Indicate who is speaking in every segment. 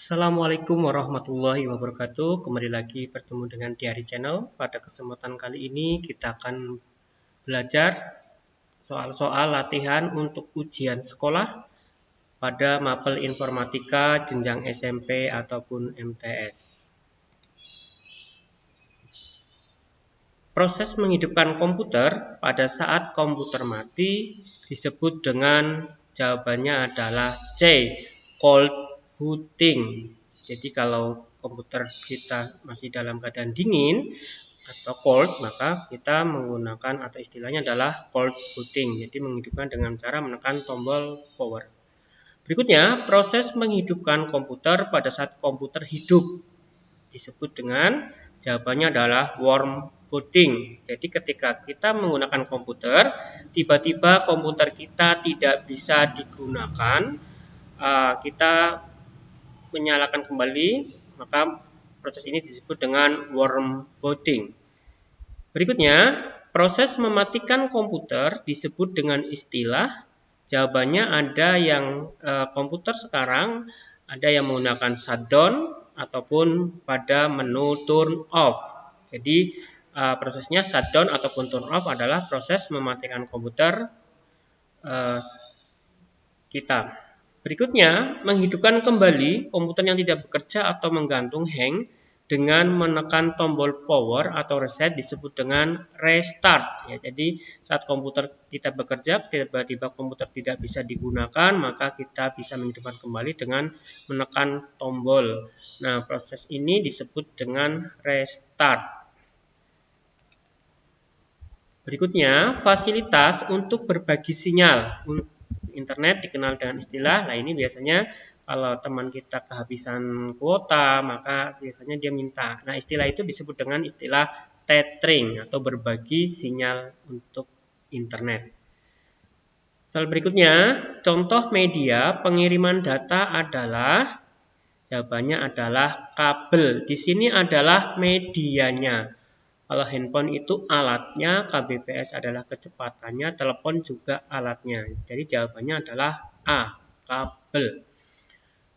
Speaker 1: Assalamualaikum warahmatullahi wabarakatuh. Kembali lagi bertemu dengan Diary Channel. Pada kesempatan kali ini kita akan belajar soal-soal latihan untuk ujian sekolah pada mapel informatika jenjang SMP ataupun MTS. Proses menghidupkan komputer pada saat komputer mati disebut dengan jawabannya adalah C, cold booting. Jadi kalau komputer kita masih dalam keadaan dingin atau cold, maka kita menggunakan atau istilahnya adalah cold booting. Jadi menghidupkan dengan cara menekan tombol power. Berikutnya, proses menghidupkan komputer pada saat komputer hidup disebut dengan jawabannya adalah warm booting. Jadi ketika kita menggunakan komputer, tiba-tiba komputer kita tidak bisa digunakan, kita menyalakan kembali, maka proses ini disebut dengan warm booting. Berikutnya, proses mematikan komputer disebut dengan istilah, jawabannya ada yang komputer sekarang ada yang menggunakan shutdown ataupun pada menu turn off. Jadi prosesnya shutdown ataupun turn off adalah proses mematikan komputer kita. Berikutnya, menghidupkan kembali komputer yang tidak bekerja atau menggantung hang dengan menekan tombol power atau reset disebut dengan restart. Ya, jadi saat komputer kita bekerja, tiba-tiba komputer tidak bisa digunakan, maka kita bisa menghidupkan kembali dengan menekan tombol. Nah, proses ini disebut dengan restart. Berikutnya, fasilitas untuk berbagi sinyal. Internet dikenal dengan istilah, nah ini biasanya kalau teman kita kehabisan kuota, maka biasanya dia minta. Nah, istilah itu disebut dengan istilah tethering atau berbagi sinyal untuk internet. Soal berikutnya, contoh media pengiriman data adalah, jawabannya adalah kabel. Di sini adalah medianya. Kalau handphone itu alatnya, kbps adalah kecepatannya, telepon juga alatnya. Jadi jawabannya adalah A, kabel.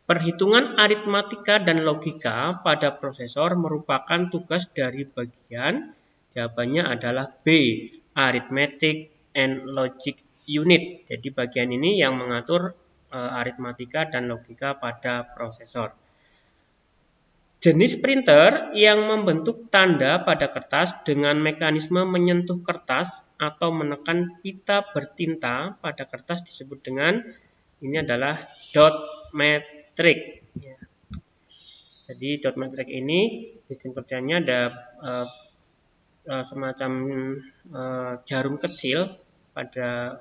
Speaker 1: Perhitungan aritmatika dan logika pada prosesor merupakan tugas dari bagian, jawabannya adalah B, arithmetic and logic unit. Jadi bagian ini yang mengatur aritmatika dan logika pada prosesor. Jenis printer yang membentuk tanda pada kertas dengan mekanisme menyentuh kertas atau menekan pita bertinta pada kertas disebut dengan, ini adalah dot matrix. Jadi dot matrix ini sistem kerjanya ada semacam jarum kecil pada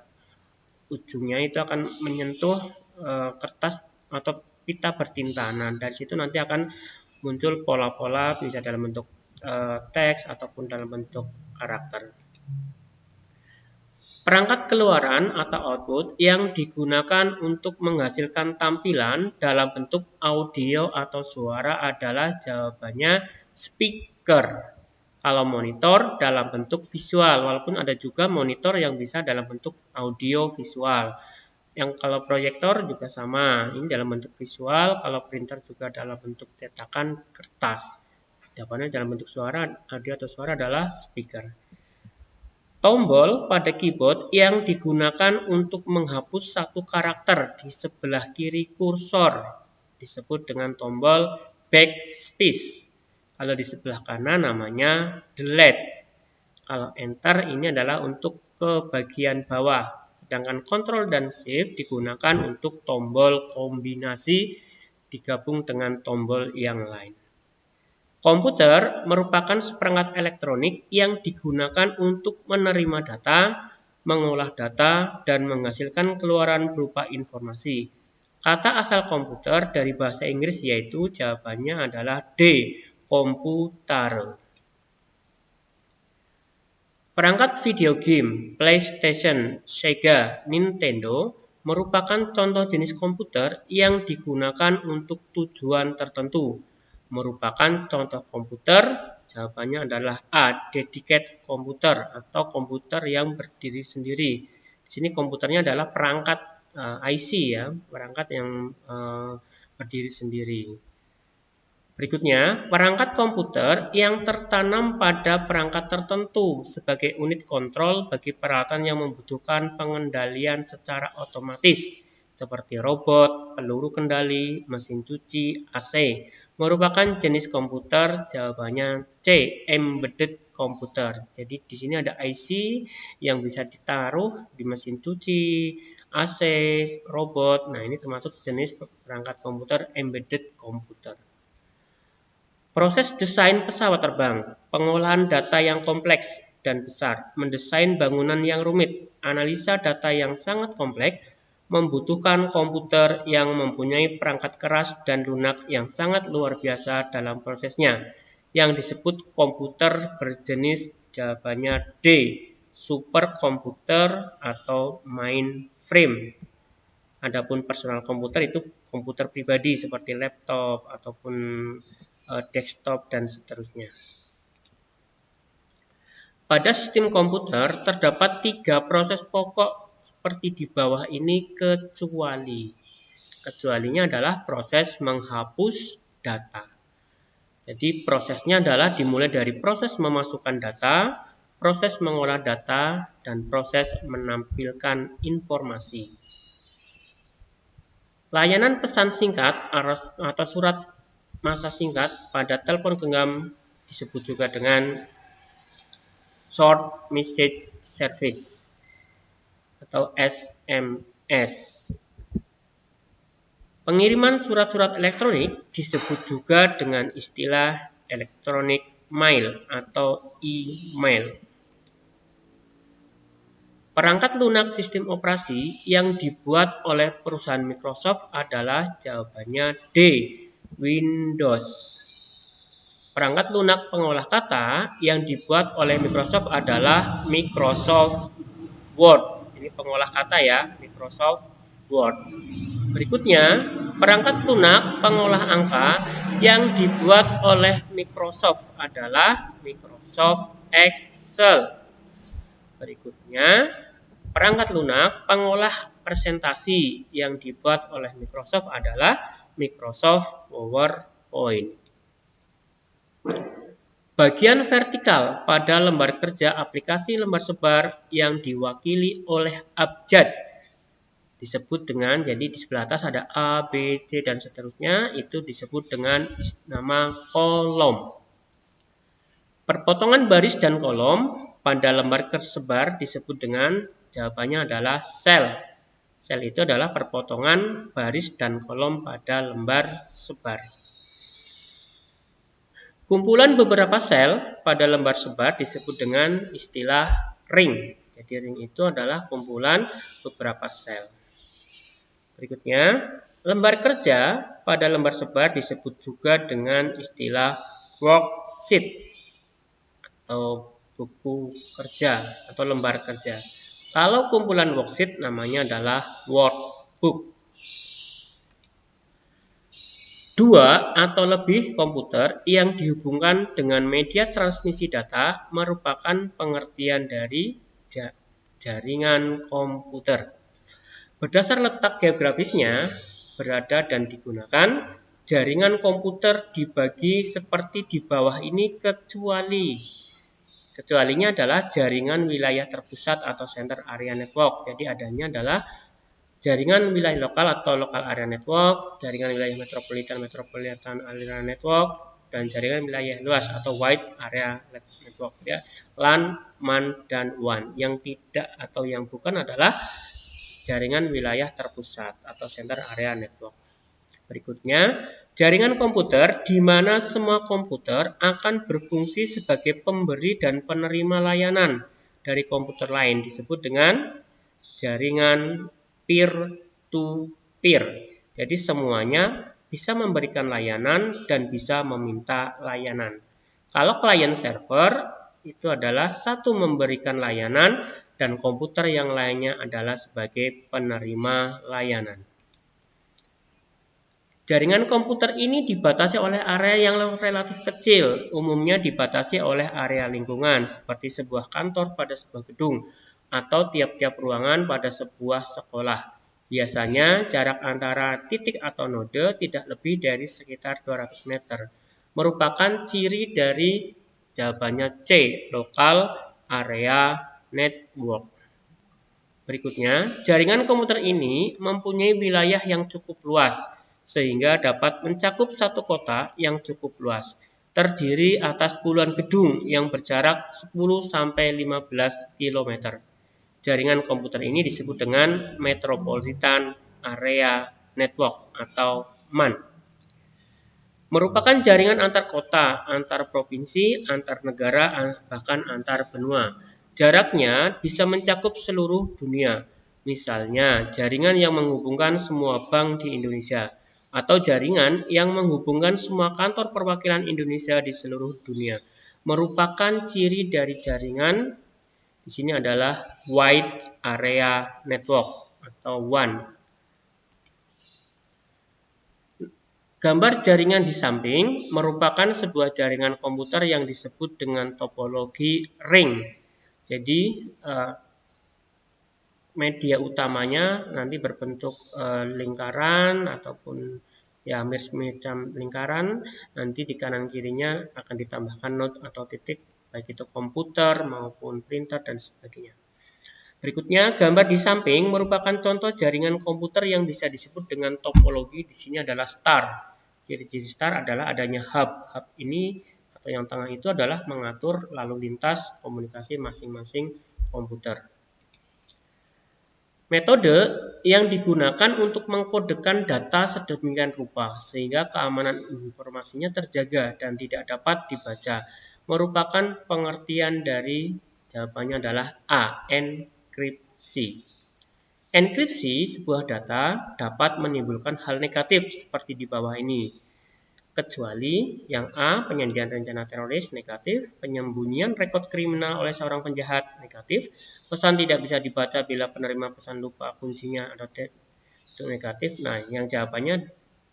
Speaker 1: ujungnya itu akan menyentuh kertas atau pita bertinta. Nah, dari situ nanti akan muncul pola-pola bisa dalam bentuk teks ataupun dalam bentuk karakter. Perangkat keluaran atau output yang digunakan untuk menghasilkan tampilan dalam bentuk audio atau suara adalah jawabannya speaker. Kalau monitor dalam bentuk visual, walaupun ada juga monitor yang bisa dalam bentuk audio visual. Yang kalau proyektor juga sama, ini dalam bentuk visual, kalau printer juga dalam bentuk cetakan kertas. Jawabannya dalam bentuk suara, audio atau suara adalah speaker. Tombol pada keyboard yang digunakan untuk menghapus satu karakter di sebelah kiri kursor disebut dengan tombol backspace. Kalau di sebelah kanan namanya delete. Kalau enter ini adalah untuk ke bagian bawah. Sedangkan Ctrl dan Shift digunakan untuk tombol kombinasi digabung dengan tombol yang lain. Komputer merupakan seperangkat elektronik yang digunakan untuk menerima data, mengolah data, dan menghasilkan keluaran berupa informasi. Kata asal komputer dari bahasa Inggris yaitu jawabannya adalah D, komputer. Perangkat video game PlayStation, Sega, Nintendo merupakan contoh jenis komputer yang digunakan untuk tujuan tertentu. Merupakan contoh komputer, jawabannya adalah A, dedicated komputer atau komputer yang berdiri sendiri. Di sini komputernya adalah perangkat IC ya, perangkat yang berdiri sendiri. Berikutnya, perangkat komputer yang tertanam pada perangkat tertentu sebagai unit kontrol bagi peralatan yang membutuhkan pengendalian secara otomatis, seperti robot, peluru kendali, mesin cuci, AC, merupakan jenis komputer. Jawabannya C, embedded komputer. Jadi di sini ada IC yang bisa ditaruh di mesin cuci, AC, robot. Nah, ini termasuk jenis perangkat komputer embedded komputer. Proses desain pesawat terbang, pengolahan data yang kompleks dan besar, mendesain bangunan yang rumit, analisa data yang sangat kompleks, membutuhkan komputer yang mempunyai perangkat keras dan lunak yang sangat luar biasa dalam prosesnya, yang disebut komputer berjenis. Jawabannya D, superkomputer atau mainframe. Adapun personal komputer itu komputer pribadi seperti laptop ataupun desktop dan seterusnya. Pada sistem komputer terdapat 3 proses pokok seperti di bawah ini kecuali. Kecualinya adalah proses menghapus data. Jadi prosesnya adalah dimulai dari proses memasukkan data, proses mengolah data, dan proses menampilkan informasi. Layanan pesan singkat atau surat masa singkat pada telepon genggam disebut juga dengan Short Message Service atau SMS. Pengiriman surat-surat elektronik disebut juga dengan istilah electronic mail atau email. Perangkat lunak sistem operasi yang dibuat oleh perusahaan Microsoft adalah jawabannya D, Windows. Perangkat lunak pengolah kata yang dibuat oleh Microsoft adalah Microsoft Word. Ini pengolah kata ya, Microsoft Word. Berikutnya, perangkat lunak pengolah angka yang dibuat oleh Microsoft adalah Microsoft Excel. Berikutnya, perangkat lunak pengolah presentasi yang dibuat oleh Microsoft adalah Microsoft PowerPoint. Bagian vertikal pada lembar kerja aplikasi lembar sebar yang diwakili oleh abjad disebut dengan, jadi di sebelah atas ada A, B, C, dan seterusnya, itu disebut dengan nama kolom. Perpotongan baris dan kolom pada lembar tersebar disebut dengan, jawabannya adalah sel. Sel itu adalah perpotongan baris dan kolom pada lembar sebar. Kumpulan beberapa sel pada lembar sebar disebut dengan istilah ring. Jadi ring itu adalah kumpulan beberapa sel. Berikutnya, lembar kerja pada lembar sebar disebut juga dengan istilah worksheet atau buku kerja atau lembar kerja. Kalau kumpulan worksheet namanya adalah workbook. 2 atau lebih komputer yang dihubungkan dengan media transmisi data merupakan pengertian dari jaringan komputer. Berdasar letak geografisnya berada dan digunakan, jaringan komputer dibagi seperti di bawah ini kecuali. Kecualinya adalah jaringan wilayah terpusat atau center area network. Jadi adanya adalah jaringan wilayah lokal atau local area network, jaringan wilayah metropolitan area network, dan jaringan wilayah luas atau wide area network. Ya. LAN, MAN, dan WAN. Yang tidak atau yang bukan adalah jaringan wilayah terpusat atau center area network. Berikutnya, jaringan komputer di mana semua komputer akan berfungsi sebagai pemberi dan penerima layanan dari komputer lain disebut dengan jaringan peer-to-peer. Jadi semuanya bisa memberikan layanan dan bisa meminta layanan. Kalau client server itu adalah satu memberikan layanan dan komputer yang lainnya adalah sebagai penerima layanan. Jaringan komputer ini dibatasi oleh area yang relatif kecil, umumnya dibatasi oleh area lingkungan, seperti sebuah kantor pada sebuah gedung, atau tiap-tiap ruangan pada sebuah sekolah. Biasanya jarak antara titik atau node tidak lebih dari sekitar 200 meter. merupakan ciri dari jawabannya C, Local Area Network. Berikutnya, jaringan komputer ini mempunyai wilayah yang cukup luas, sehingga dapat mencakup satu kota yang cukup luas, terdiri atas puluhan gedung yang berjarak 10-15 km. Jaringan komputer ini disebut dengan Metropolitan Area Network atau MAN. Merupakan jaringan antar kota, antar provinsi, antar negara, bahkan antar benua. Jaraknya bisa mencakup seluruh dunia. Misalnya, jaringan yang menghubungkan semua bank di Indonesia atau jaringan yang menghubungkan semua kantor perwakilan Indonesia di seluruh dunia. Merupakan ciri dari jaringan di sini adalah Wide Area Network atau WAN. Gambar jaringan di samping merupakan sebuah jaringan komputer yang disebut dengan topologi ring. Jadi media utamanya nanti berbentuk lingkaran ataupun ya semacam lingkaran. Nanti di kanan kirinya akan ditambahkan node atau titik, baik itu komputer maupun printer dan sebagainya. Berikutnya, gambar di samping merupakan contoh jaringan komputer yang bisa disebut dengan topologi. Di sini adalah star. Ciri-ciri star adalah adanya hub. Hub ini atau yang tengah itu adalah mengatur lalu lintas komunikasi masing-masing komputer. Metode yang digunakan untuk mengkodekan data sedemikian rupa sehingga keamanan informasinya terjaga dan tidak dapat dibaca merupakan pengertian dari jawabannya adalah A. Enkripsi. Enkripsi sebuah data dapat menimbulkan hal negatif seperti di bawah ini. Kecuali yang A, penyediaan rencana teroris, negatif. Penyembunyian rekod kriminal oleh seorang penjahat, negatif. Pesan tidak bisa dibaca bila penerima pesan lupa kuncinya atau itu negatif. Nah, yang jawabannya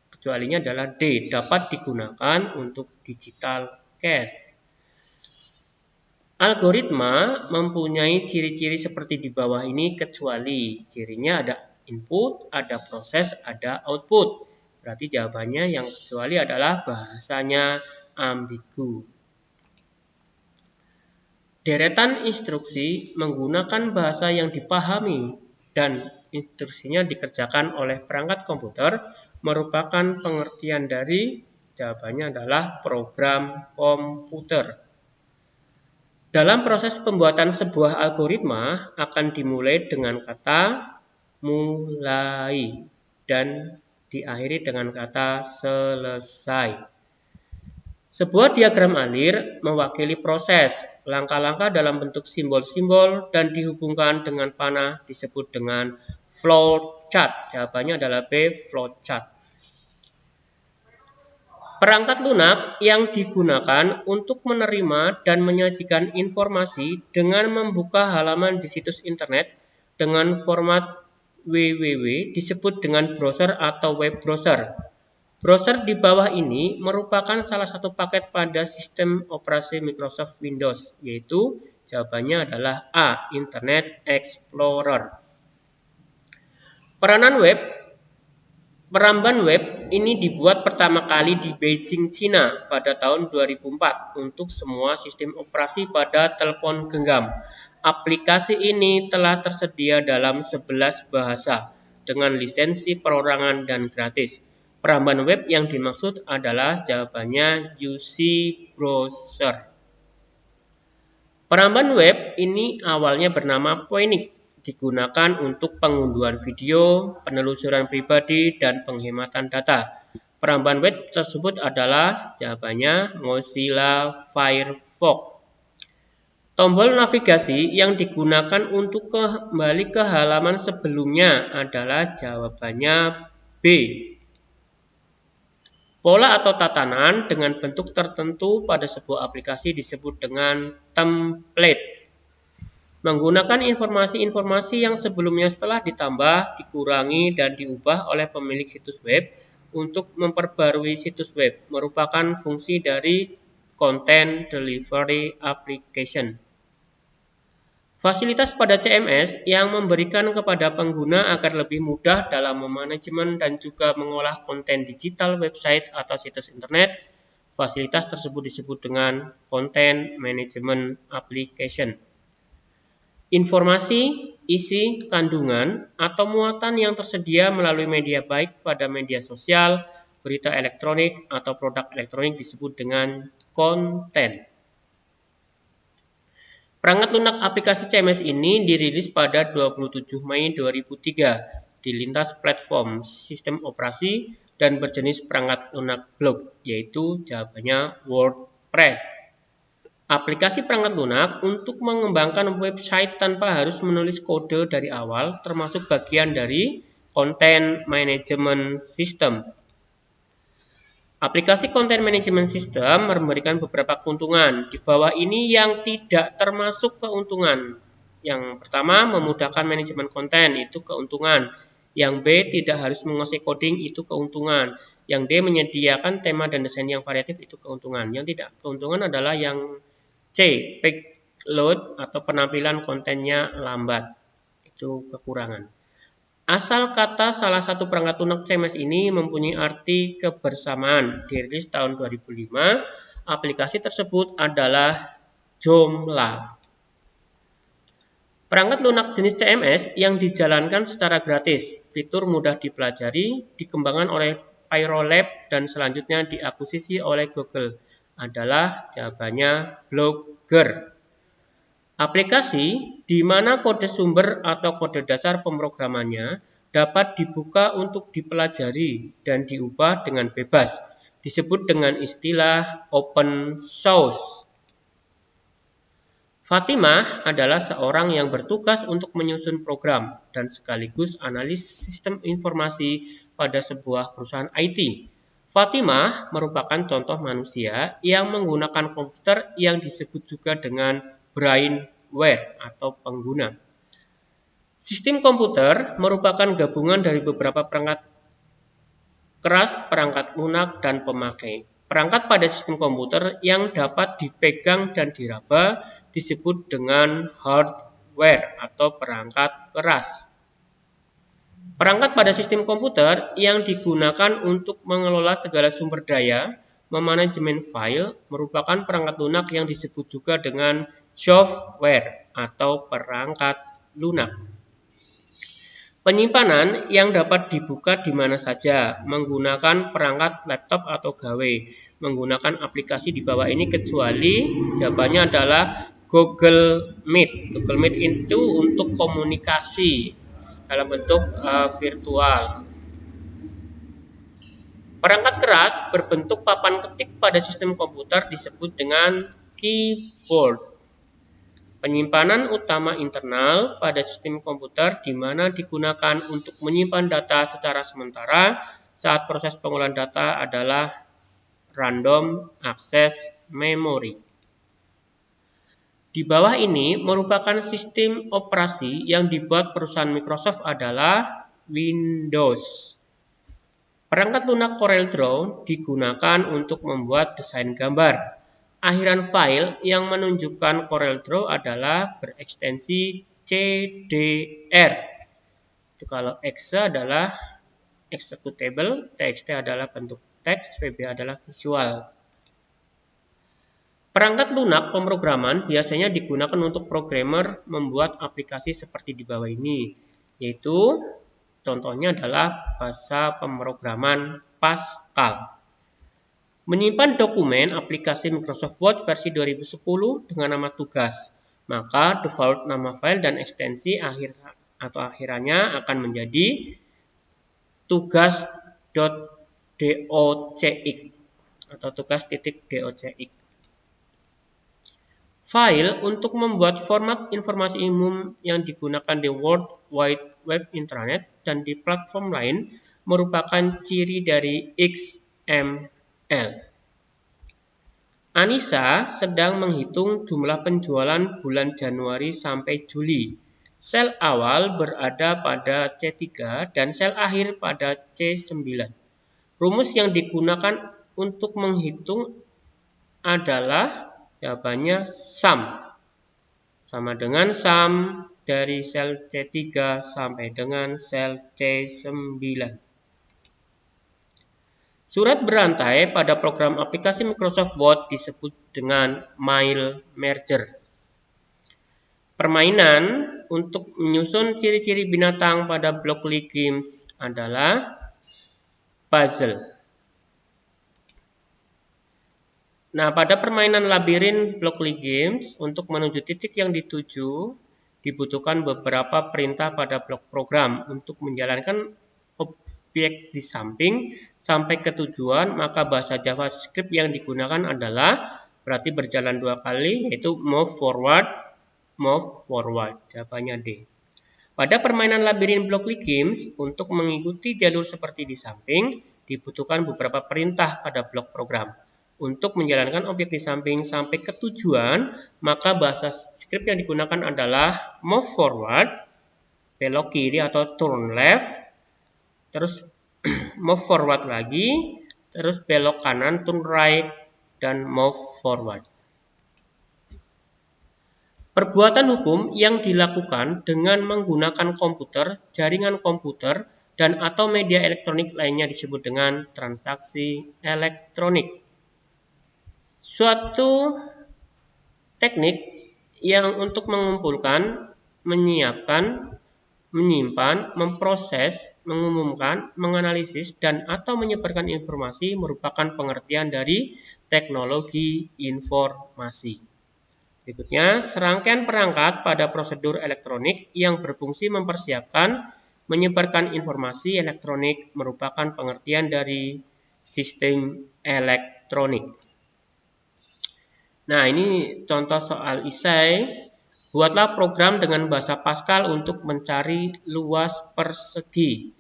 Speaker 1: kecualinya adalah D, dapat digunakan untuk digital cache. Algoritma mempunyai ciri-ciri seperti di bawah ini kecuali. Cirinya ada input, ada proses, ada output. Berarti jawabannya yang kecuali adalah bahasanya ambigu. Deretan instruksi menggunakan bahasa yang dipahami dan instruksinya dikerjakan oleh perangkat komputer merupakan pengertian dari jawabannya adalah program komputer. Dalam proses pembuatan sebuah algoritma akan dimulai dengan kata mulai dan diakhiri dengan kata selesai. Sebuah diagram alir mewakili proses. Langkah-langkah dalam bentuk simbol-simbol dan dihubungkan dengan panah disebut dengan flowchart. Jawabannya adalah B, flowchart. Perangkat lunak yang digunakan untuk menerima dan menyajikan informasi dengan membuka halaman di situs internet dengan format www disebut dengan browser atau web browser. Browser di bawah ini merupakan salah satu paket pada sistem operasi Microsoft Windows, yaitu jawabannya adalah A, Internet Explorer. Peramban web ini dibuat pertama kali di Beijing, Cina pada tahun 2004 untuk semua sistem operasi pada telepon genggam. Aplikasi ini telah tersedia dalam 11 bahasa dengan lisensi perorangan dan gratis. Peramban web yang dimaksud adalah jawabannya UC Browser. Peramban web ini awalnya bernama Phoenix. Digunakan untuk pengunduhan video, penelusuran pribadi, dan penghematan data. Peramban web tersebut adalah jawabannya Mozilla Firefox. Tombol navigasi yang digunakan untuk kembali ke halaman sebelumnya adalah jawabannya B. Pola atau tatanan dengan bentuk tertentu pada sebuah aplikasi disebut dengan template. Menggunakan informasi-informasi yang sebelumnya setelah ditambah, dikurangi, dan diubah oleh pemilik situs web untuk memperbarui situs web merupakan fungsi dari Content Delivery Application. Fasilitas pada CMS yang memberikan kepada pengguna agar lebih mudah dalam memanajemen dan juga mengolah konten digital website atau situs internet. Fasilitas tersebut disebut dengan Content Management Application. Informasi, isi, kandungan, atau muatan yang tersedia melalui media baik pada media sosial, berita elektronik, atau produk elektronik disebut dengan konten. Perangkat lunak aplikasi CMS ini dirilis pada 27 Mei 2003 di lintas platform sistem operasi dan berjenis perangkat lunak blog, yaitu jawabannya WordPress. Aplikasi perangkat lunak untuk mengembangkan website tanpa harus menulis kode dari awal, termasuk bagian dari Content Management System. Aplikasi Content Management System memberikan beberapa keuntungan. Di bawah ini yang tidak termasuk keuntungan. Yang pertama, memudahkan manajemen konten, itu keuntungan. Yang B, tidak harus menguasai coding, itu keuntungan. Yang D, menyediakan tema dan desain yang variatif, itu keuntungan. Yang tidak keuntungan adalah yang C, page load atau penampilan kontennya lambat. Itu kekurangan. Asal kata salah satu perangkat lunak CMS ini mempunyai arti kebersamaan. Dirilis tahun 2005, aplikasi tersebut adalah Joomla. Perangkat lunak jenis CMS yang dijalankan secara gratis, fitur mudah dipelajari, dikembangkan oleh Pyrolab dan selanjutnya diakuisisi oleh Google adalah jawabannya Blogger. Aplikasi di mana kode sumber atau kode dasar pemrogramannya dapat dibuka untuk dipelajari dan diubah dengan bebas, disebut dengan istilah open source. Fatimah adalah seorang yang bertugas untuk menyusun program dan sekaligus analis sistem informasi pada sebuah perusahaan IT. Fatimah merupakan contoh manusia yang menggunakan komputer yang disebut juga dengan brainware atau pengguna. Sistem komputer merupakan gabungan dari beberapa perangkat keras, perangkat lunak, dan pemakai. Perangkat pada sistem komputer yang dapat dipegang dan diraba disebut dengan hardware atau perangkat keras. Perangkat pada sistem komputer yang digunakan untuk mengelola segala sumber daya, memanajemen file, merupakan perangkat lunak yang disebut juga dengan software atau perangkat lunak. Penyimpanan yang dapat dibuka di mana saja, menggunakan perangkat laptop atau gawe, menggunakan aplikasi di bawah ini kecuali jawabannya adalah Google Meet. Google Meet itu untuk komunikasi dalam bentuk virtual. Perangkat keras berbentuk papan ketik pada sistem komputer disebut dengan keyboard. Penyimpanan utama internal pada sistem komputer di mana digunakan untuk menyimpan data secara sementara saat proses pengolahan data adalah random access memory. Di bawah ini merupakan sistem operasi yang dibuat perusahaan Microsoft adalah Windows. Perangkat lunak CorelDRAW digunakan untuk membuat desain gambar. Akhiran file yang menunjukkan CorelDRAW adalah berekstensi CDR. Itu kalau exe adalah executable, txt adalah bentuk teks, vb adalah visual. Perangkat lunak pemrograman biasanya digunakan untuk programmer membuat aplikasi seperti di bawah ini, yaitu contohnya adalah bahasa pemrograman Pascal. Menyimpan dokumen aplikasi Microsoft Word versi 2010 dengan nama tugas, maka default nama file dan ekstensi akhirannya akan menjadi tugas.docx atau tugas.docx. File untuk membuat format informasi umum yang digunakan di World Wide Web Intranet dan di platform lain merupakan ciri dari XML. Anissa sedang menghitung jumlah penjualan bulan Januari sampai Juli. Sel awal berada pada C3 dan sel akhir pada C9. Rumus yang digunakan untuk menghitung adalah jawabannya sum. Sama dengan sum dari sel C3 sampai dengan sel C9. Surat berantai pada program aplikasi Microsoft Word disebut dengan mail merger. Permainan untuk menyusun ciri-ciri binatang pada Blockly Games adalah puzzle. Nah, pada permainan labirin Blockly Games, untuk menuju titik yang dituju, dibutuhkan beberapa perintah pada blok program. Untuk menjalankan objek di samping sampai ke tujuan, maka bahasa JavaScript yang digunakan adalah berarti berjalan 2 kali, yaitu move forward. Jawabannya D. Pada permainan labirin Blockly Games, untuk mengikuti jalur seperti di samping, dibutuhkan beberapa perintah pada blok program. Untuk menjalankan objek di samping sampai ke tujuan, maka bahasa script yang digunakan adalah move forward, belok kiri atau turn left, terus move forward lagi, terus belok kanan, turn right, dan move forward. Perbuatan hukum yang dilakukan dengan menggunakan komputer, jaringan komputer, dan atau media elektronik lainnya disebut dengan transaksi elektronik. Suatu teknik yang untuk mengumpulkan, menyiapkan, menyimpan, memproses, mengumumkan, menganalisis, dan atau menyebarkan informasi merupakan pengertian dari teknologi informasi. Berikutnya, serangkaian perangkat pada prosedur elektronik yang berfungsi mempersiapkan, menyebarkan informasi elektronik merupakan pengertian dari sistem elektronik. Nah, ini contoh soal esai. Buatlah program dengan bahasa Pascal untuk mencari luas persegi.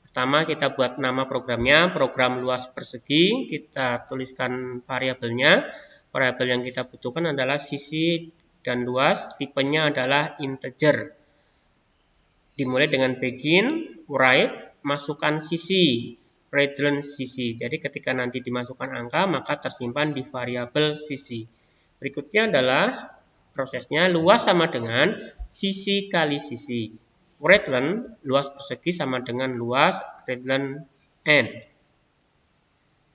Speaker 1: Pertama, kita buat nama programnya, program luas persegi. Kita tuliskan variabelnya. Variabel yang kita butuhkan adalah sisi dan luas. Tipenya adalah integer. Dimulai dengan begin, write, masukkan sisi. Return sisi. Jadi ketika nanti dimasukkan angka, maka tersimpan di variabel sisi. Berikutnya adalah prosesnya, luas sama dengan sisi kali sisi. Return, luas persegi sama dengan luas return n.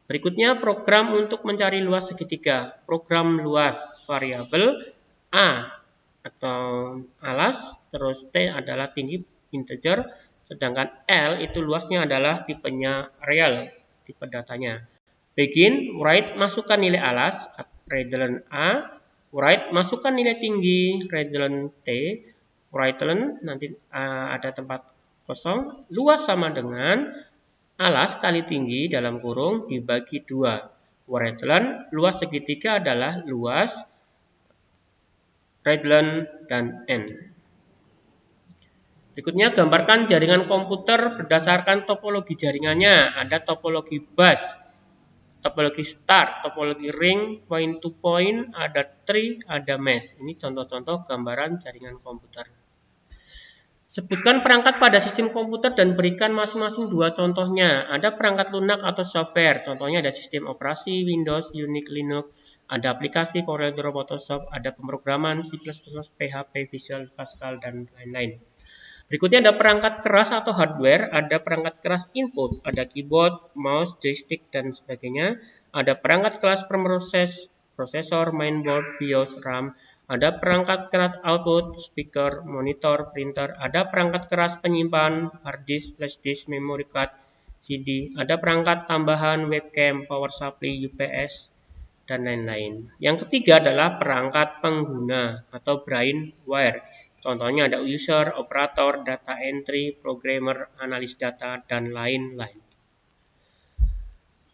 Speaker 1: Berikutnya program untuk mencari luas segitiga. Program luas variabel A atau alas, terus T adalah tinggi integer, sedangkan L itu luasnya adalah tipenya real, tipe datanya. Begin, write, masukkan nilai alas, return A, write, masukkan nilai tinggi, return T, return, nanti ada tempat kosong, luas sama dengan alas kali tinggi dalam kurung dibagi 2. Return, luas segitiga adalah luas, return, dan N. Berikutnya gambarkan jaringan komputer berdasarkan topologi jaringannya. Ada topologi bus, topologi star, topologi ring, point to point, ada tree, ada mesh. Ini contoh-contoh gambaran jaringan komputer. Sebutkan perangkat pada sistem komputer dan berikan masing-masing 2 contohnya. Ada perangkat lunak atau software. Contohnya ada sistem operasi Windows, Unix, Linux, ada aplikasi CorelDRAW, Photoshop, ada pemrograman C++, PHP, Visual, Pascal, dan lain-lain. Berikutnya ada perangkat keras atau hardware, ada perangkat keras input, ada keyboard, mouse, joystick, dan sebagainya. Ada perangkat keras pemroses, prosesor, mainboard, BIOS, RAM. Ada perangkat keras output, speaker, monitor, printer. Ada perangkat keras penyimpan, hard disk, flash disk, memory card, CD. Ada perangkat tambahan, webcam, power supply, UPS, dan lain-lain. Yang ketiga adalah perangkat pengguna atau brainware. Contohnya ada user, operator, data entry, programmer, analis data, dan lain-lain.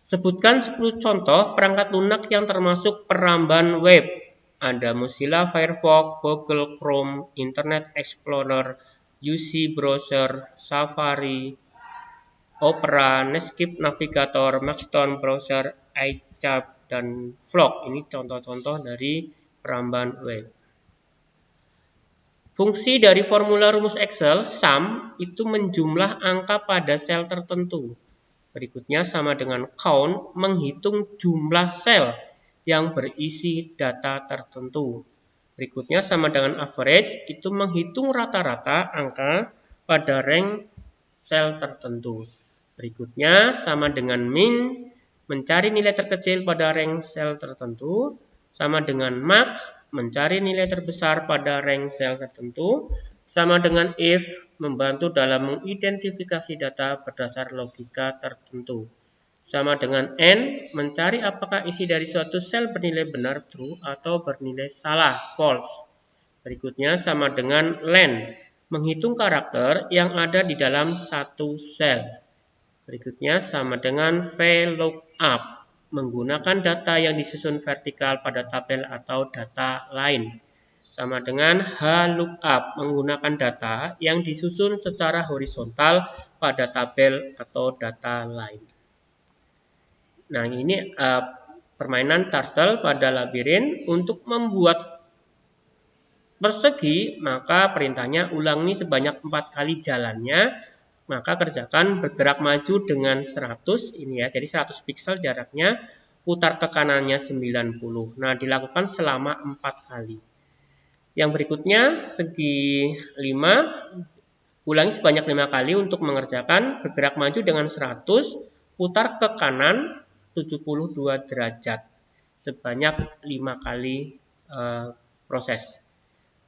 Speaker 1: Sebutkan 10 contoh perangkat lunak yang termasuk peramban web. Ada Mozilla Firefox, Google Chrome, Internet Explorer, UC Browser, Safari, Opera, Netscape Navigator, Maxstone Browser, iChat, dan Vlog. Ini contoh-contoh dari peramban web. Fungsi dari formula rumus Excel, sum, itu menjumlah angka pada sel tertentu. Berikutnya sama dengan count, menghitung jumlah sel yang berisi data tertentu. Berikutnya sama dengan average, itu menghitung rata-rata angka pada rank sel tertentu. Berikutnya sama dengan min, mencari nilai terkecil pada rank sel tertentu, sama dengan max, mencari nilai terbesar pada rank sel tertentu, sama dengan if, membantu dalam mengidentifikasi data berdasar logika tertentu. Sama dengan n, mencari apakah isi dari suatu sel bernilai benar true atau bernilai salah false. Berikutnya sama dengan len, menghitung karakter yang ada di dalam satu sel. Berikutnya sama dengan VLOOKUP, menggunakan data yang disusun vertikal pada tabel atau data lain. Sama dengan HLOOKUP, menggunakan data yang disusun secara horizontal pada tabel atau data lain. Nah, ini permainan turtle pada labirin. Untuk membuat persegi, maka perintahnya ulangi sebanyak 4 kali jalannya. Maka kerjakan bergerak maju dengan 100 ini ya, jadi 100 pixel jaraknya, putar ke kanannya 90. Nah, dilakukan selama 4 kali. Yang berikutnya segi 5, ulangi sebanyak 5 kali untuk mengerjakan bergerak maju dengan 100, putar ke kanan 72 derajat sebanyak 5 kali proses.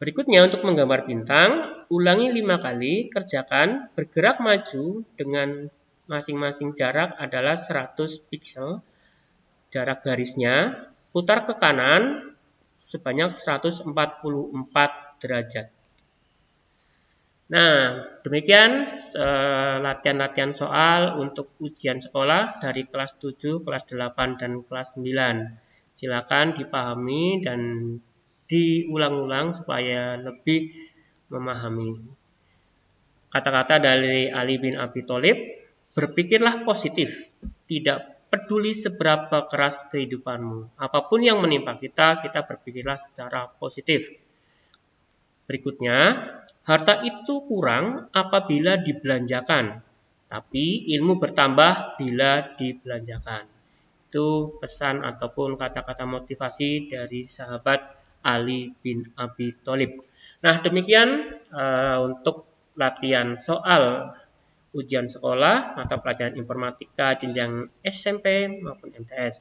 Speaker 1: Berikutnya untuk menggambar bintang, ulangi 5 kali, kerjakan bergerak maju dengan masing-masing jarak adalah 100 pixel, jarak garisnya, putar ke kanan sebanyak 144 derajat. Nah, demikian latihan-latihan soal untuk ujian sekolah dari kelas 7, kelas 8, dan kelas 9. Silakan dipahami dan diulang-ulang supaya lebih memahami. Kata-kata dari Ali bin Abi Thalib, berpikirlah positif, tidak peduli seberapa keras kehidupanmu. Apapun yang menimpa kita, kita berpikirlah secara positif. Berikutnya, harta itu kurang apabila dibelanjakan, tapi ilmu bertambah bila dibelanjakan. Itu pesan ataupun kata-kata motivasi dari sahabat Ali bin Abi Thalib. Nah, demikian untuk latihan soal ujian sekolah mata pelajaran informatika jenjang SMP maupun MTS.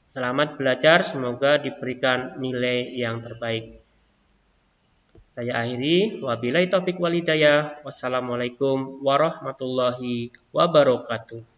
Speaker 1: Selamat belajar, semoga diberikan nilai yang terbaik. Saya akhiri, wabillahi taufik wal hidayah. Wassalamualaikum warahmatullahi wabarakatuh.